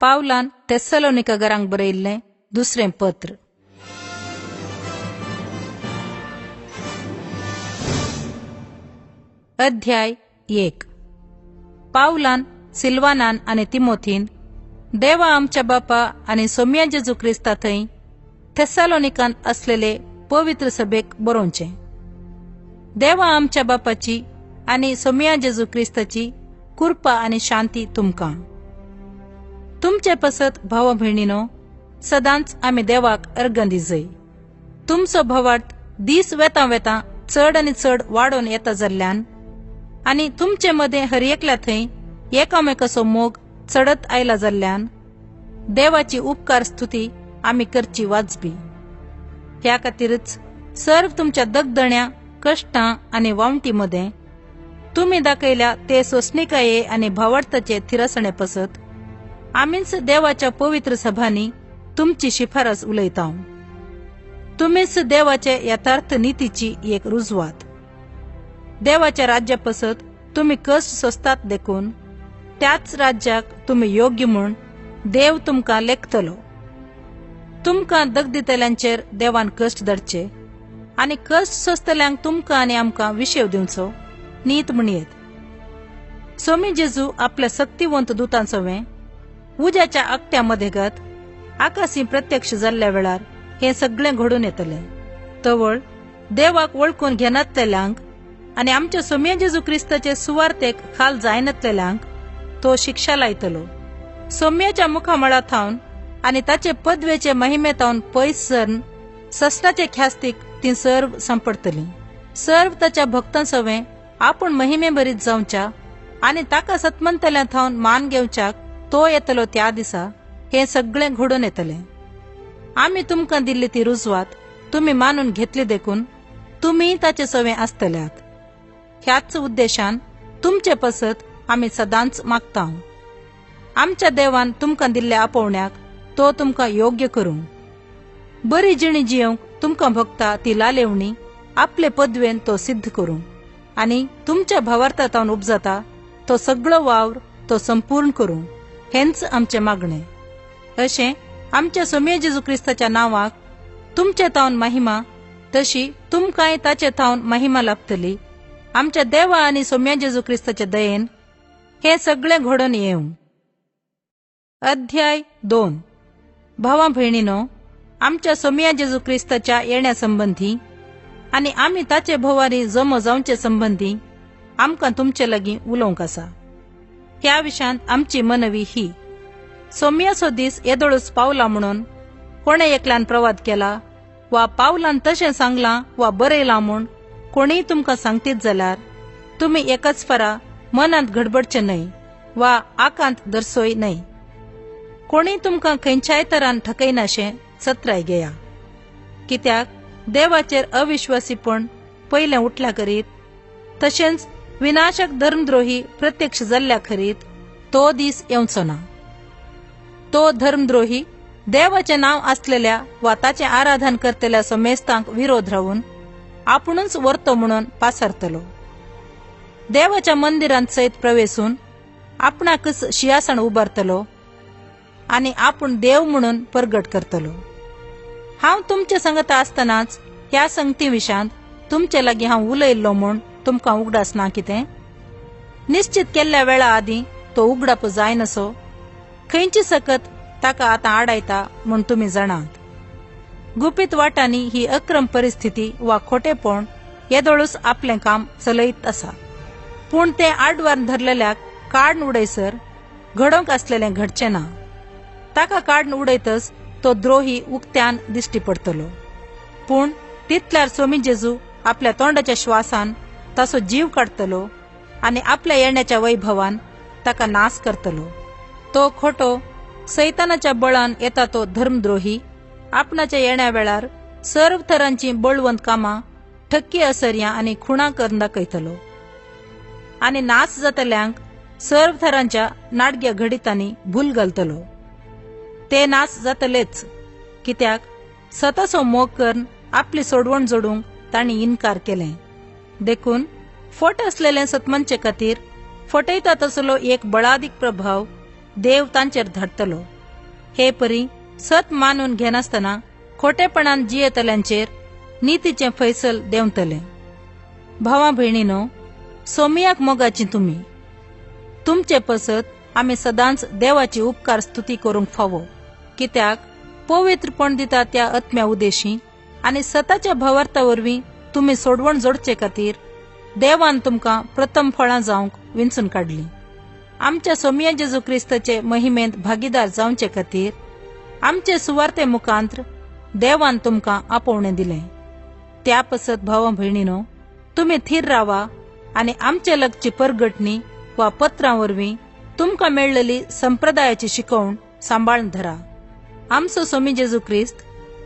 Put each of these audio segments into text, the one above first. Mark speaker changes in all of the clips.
Speaker 1: पावलान थेस्सलोनिकांक बरयल्लें दुसरें पत्र. अध्याय 1. पावलान, सिल्वानान आनी तिमोथीन देवा आमच्या बापा आनी सोम्या जेजू क्रिस्ता थंय थेस्सलोनिकांत असलेले पवित्र सभेक बरोवचें. देवा आमच्या बापाची आनी सोम्या जेजू क्रिस्ताची कृपा आनी शांती तुमकां. तुमचे पसत भाव भयणीनो, सदांच आमी देवाक अर्घ दिजय. तुमचो भवार्थ दीस वेता वेता चड आनी चड वाडोवन येता जाल्ल्यान आनी तुमचे मदें हर एकल्या थंय एकामेकाचो मोग चडत आयला जाल्ल्यान देवाची उपकार स्तुती आमी करची वाजबी. ह्या खातीरच सर्व तुमच्या दगदण्या, कश्टां आनी वावटी मदें तुमी दाखयल्या ते सोंसणिकाये आनी भावार्थाचे थिरसणे पसत आमीच देवाच्या पवित्र सभांनी तुमची शिफारस उलयता. तुमीच देवाचे यथार्थ नीतीची एक रुजवात. देवाच्या राज्या पसत तुम्ही कष्ट सोसतात देखून त्याच राज्याक तुम्ही योग्य म्हूण देव तुमकां लेखतलो. तुमकां दगदितल्यांचेर देवान कष्ट धरचे आनी कष्ट सोसतल्यांक तुमकां आनी आमकां विशेव दिवचो नीत म्हणयेत. सोमी जेजू आपल्या शक्तिवंत दुतांसोवें उज्याच्या आकट्या मदेगात आकाशी प्रत्यक्ष जाल्ल्या वेळार हे सगळें घडून येतलें. तवळ देवाक वळखून घेनातलेल्यांक आनी आमच्या सोम्या जेजू क्रिस्ताचे सुवार्थेक खाल जायनातलेल्यांक तो शिक्षा लायतलो. सोम्याच्या मुखामळा थावन आनी ताचे पदवेचे महिमेतावन पयस सरून ससनाचे ख्यास्तीक ती सर्व संपडतली. सर्व ताच्या भक्तांसोवें आपूण महिमे भरीत जावच्या आनी ताका सतमंतल्या थावन मान घेवच्याक तो येतलो. त्या दिसा हे सगळें घडून येतलें. आमी तुमकां दिल्ली ती रुजवात तुम्ही मानून घेतली देखून तुम्ही ताचे सवें आसतल्यात. ह्याच उद्देशान तुमचे पसत आमी सदांच मागता. आमच्या देवान तुमकां दिल्ल्या आपोवण्याक तो तुमकां योग्य करूं. बरी जिणी जियोंक तुमकां भोगता ती लालेवणी आपले पदवेन तो सिद्ध करूं आनी तुमच्या भावार्थांत उपजता तो सगळो वावर तो संपूर्ण करूं. हेंच आमचे मागणे. अशें आमच्या सोम्या जेजू क्रिस्ताच्या नावाक तुमचे तावन महिमा तशी तुमकांय ताचे तावन महिमा लाभतली. आमच्या देवा आनी सोम्या जेजू क्रिस्ताच्या दयेन हे सगळे घडोवन येवं. अध्याय 2. भावा भयणीनो, आमच्या सोम्या जेजू क्रिस्ताच्या येण्यासंबंधी आनी आमी ताचे भोवारी जमो जावचे संबंधी आमकां तुमचे लागीं उलोवंक आसा. ह्या विशयांत आमची मनवी ही: सोम्याचो दीस येदोळूच पावला म्हणून कोणे एकल्यान प्रवाद केला वा पावलान तशें सांगलां वा बरयलां म्हूण कोणीय तुमकां सांगतीत जाल्यार तुमी एकाच फरा मनांत गडबडचे न्हय वा आकांत दर्सोय न्हय. कोणीय तुमकां खंयच्याय तरान ठकयनाशें सत्राय घेया. कित्याक देवाचेर अविश्वासीपण पयलें उठल्या करीत तशेंच विनाशक धर्मद्रोही प्रत्यक्ष जाल्ल्या खरीत तो दीस येवचो ना. तो धर्मद्रोही देवाचे नाव आसलेल्या वा ताचे आराधन करतल्या समेस्तांक विरोध रावून आपुणूच वर्तो म्हणून पासरतलो. देवाच्या मंदिरांत सयत प्रवेशून आपणाकच शियासण उबारतलो आनी आपूण देव म्हणून परगट करतलो. हांव तुमचे संगता आसतनाच ह्या संगती विशांत तुमचे लागीं हांव उलयल्लो म्हूण तुमकां उगडास ना कितें? निश्चित केल्ल्या वेळा आदीं तो उगडाप जाय नसो. खंयची सकत ताका आतां आडायता म्हूण तुमी जाणात. गुपीत वाटांनी ही अक्रम परिस्थिती वा खोटेपण येदोळूच आपलें काम चलयत आसा. पूण ते आडवार धरलेल्याक काडून उडयसर घडोवंक आसलेलें घडचें ना. ताका काडून उडयतच तो द्रोही उक्त्यान दिश्टी पडटलो. पूण तितल्यार सोमी जेजू आपल्या तोंडाच्या श्वासान ताचो जीव काडतलो आनी आपल्या येण्याच्या वैभवान ताका नाश करतलो. तो खोटो सैतानाच्या बळान येता तो धर्मद्रोही आपणाच्या येण्या वेळार सर्व तरांची बळवंत कामां ठक्की असर्या आनी खुणा करून दाखयतलो आनी नाश जातल्यांक सर्व तरांच्या नाडग्या घडितांनी भूल घालतलो. ते नाश जातलेच कित्याक स्वताचो मोग करून आपली सोडवण जोडूंक तांणी इन्कार केलें. देखून फट असलेले सतमंचे खातीर फटयता तसलो एक बळादीक प्रभाव देव तांचेर धाडटलो. हे परी सत मानून घेनासतना खोटेपणान जियेतल्यांचेर नीतीचे फैसल देंवतले. भावा भयणीनो, सोमियाक मोगाची तुमी. तुमचे पसत आमी सदांच देवाची उपकार स्तुती करूंक फावो, कित्याक पवित्रपण दिता त्या आत्म्या उदेशी आनी सताच्या भावार्था वरवीं तुमी सोडवण जोडचे खातीर देवान तुमकां प्रथम फळां जावंक विंचून काडली. आमच्या सोमिया जेजू क्रिस्ताचे महिमेंत भागीदार जावचे खातीर आमचे सुवार्ते मुखांत्र देवान तुमकां आपोवणें दिलें. त्या पसत भावा भयणीनो, तुमी थीर रावा आनी आमचे लगची परगटणी वा पत्रां वरवीं तुमकां मेळिल्ली संप्रदायाची शिकवण सांबाळून धरा. आमचो सोमी जेजू क्रिस्त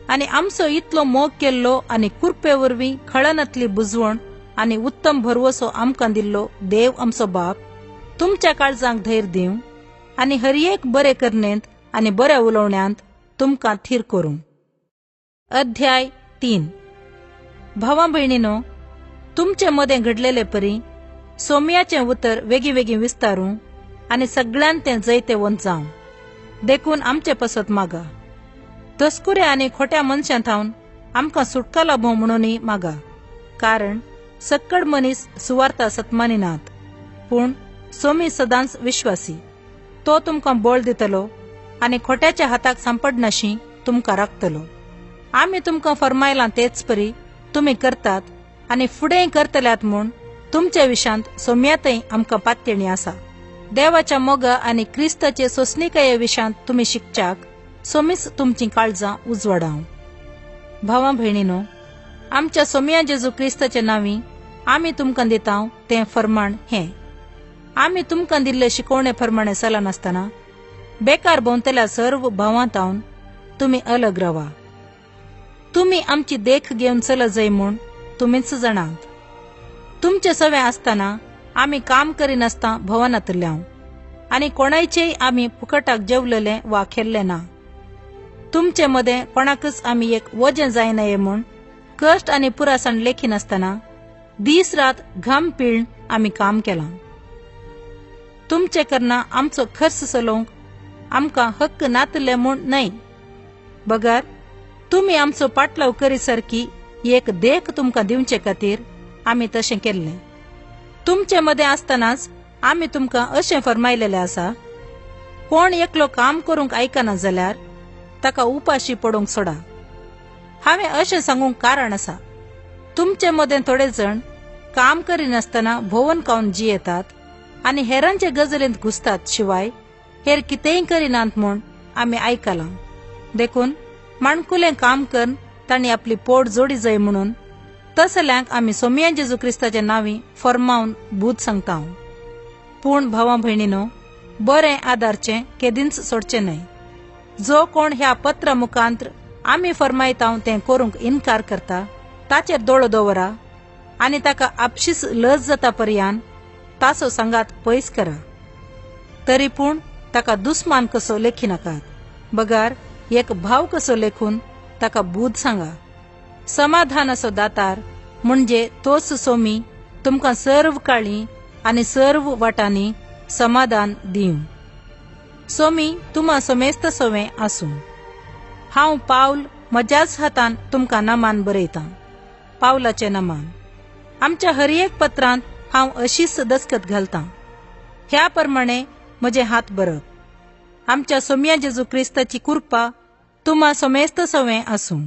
Speaker 1: आनी आमचो इतलो मोग केल्लो आनी कुरपे वरवीं खळनांतली बुजवण आनी उत्तम भरवसो आमकां दिल्लो देव आमचो बाप तुमच्या काळजांक धैर्य दिवं आनी हर एक बरे करनेंत आनी बऱ्या उलोवण्यांत तुमकां थीर करूं. अध्याय 3. भावा भयणीनो, तुमचे मदें घडलेले परी सोमयाचें उतर वेगळी वेगळी विस्तारूं आनी सगळ्यांत तें जैते वंत जावं देखून आमचे पसत मागा. तस्कुरे आनी खोट्या मनशां थावन आमकां सुटका लाभो म्हणूनय मागा, कारण सक्कड मनीस सुवार्ता सतमानिनात, पूण सोमी सदांच विश्वासी. तो तुमकां बळ दितलो आनी खोट्याच्या हाताक सांपडनाशी तुमकां राखतलो. आमी तुमकां फरमायलां तेच परी तुमी करतात आनी फुडेंय करतल्यात म्हूण तुमच्या विशांत सोम्यातय आमकां पात्यणी आसा. देवाच्या मोगा आनी क्रिस्ताचे सोसणिकाये विशांत तुमी शिकच्याक सोमीस तुमची काळजां उजवाडाव. भावा भयणीनो, आमच्या सोमिया जेजू क्रिस्ताचे नांवी आमी तुमकां दितांव तें फरमाण हें: आमी तुमकां दिल्ले शिकवणे प्रमाणे चलनासतना बेकार भोंवतल्या सर्व भावांतावन तुमी अलग रावा. तुमी आमची देख घेवन चल जाय म्हूण तुमीच जाणात. तुमचे सवे आसतना आमी काम करिनासता भवनांत उरल्याव आनी कोणायचेय आमी फुकटाक जेवलेले वा खेल्ले ना. तुमचे मदें कोणाकच आमी एक वजें जाय नये म्हूण कश्ट आनी पुरासाण लेखीनासतना दीस रात घाम पिळन आमी काम केलां. तुमचे करना आमचो खर्च चलोवंक आमकां हक्क नातले म्हूण न्हय, बगार तुमी आमचो पाटलाव करीसारकी एक देख तुमकां दिवचे खातीर आमी तशें केल्लें. तुमचे मदें आसतनाच आमी तुमकां अशें फरमायलेलें आसा: कोण एकलो काम करूंक आयकना जाल्यार ताका उपाशी पडूंक सोडा. हांवें अशें सांगूंक कारण आसा, तुमचे मदें थोडे जण काम करिनासतना भोवन खावन जियेतात आनी हेरांचे गजलेंत घुसतात, शिवाय हेर कितेंय करिनात म्हूण आमी आयकलां. देखून माणकुलें काम करन तांणी आपली पोट जोडी जाय म्हणून तसल्यांक आमी सोमिया जेजू क्रिस्ताच्या नांवी फरमावन भूत सांगतांव. पूण भावा भयणीनो, बरें आदारचें केदींच सोडचें न्हय. जो कोण ह्या पत्रा मुखांत्र आमी फरमायतांव तें करूंक इन्कार करता ताचेर दोळो दवरा आनी ताका आपशीच लज जाता पर्यान ताचो सांगात पयस करा. तरी पूण ताका दुस्मान कसो लेखी नाकात, बगार एक भाव कसो लेखून ताका बूद सांगा. समाधानाचो दातार म्हणजे तोच सोमी तुमकां सर्व काळी आनी सर्व वाटांनी समाधान दिवं. सोमी तुमा समेस्त सवें आसूं. हांव पावल म्हज्याच हातान तुमकां नमान बरयतां. पावलाचे नमान. आमच्या हर एक पत्रांत हांव अशीच दस्खत घालतां. ह्या प्रमाणे म्हजे हात बरप. आमच्या सोमिया जेजू क्रिस्ताची कृपा तुमा समेस्त सवें आसूं.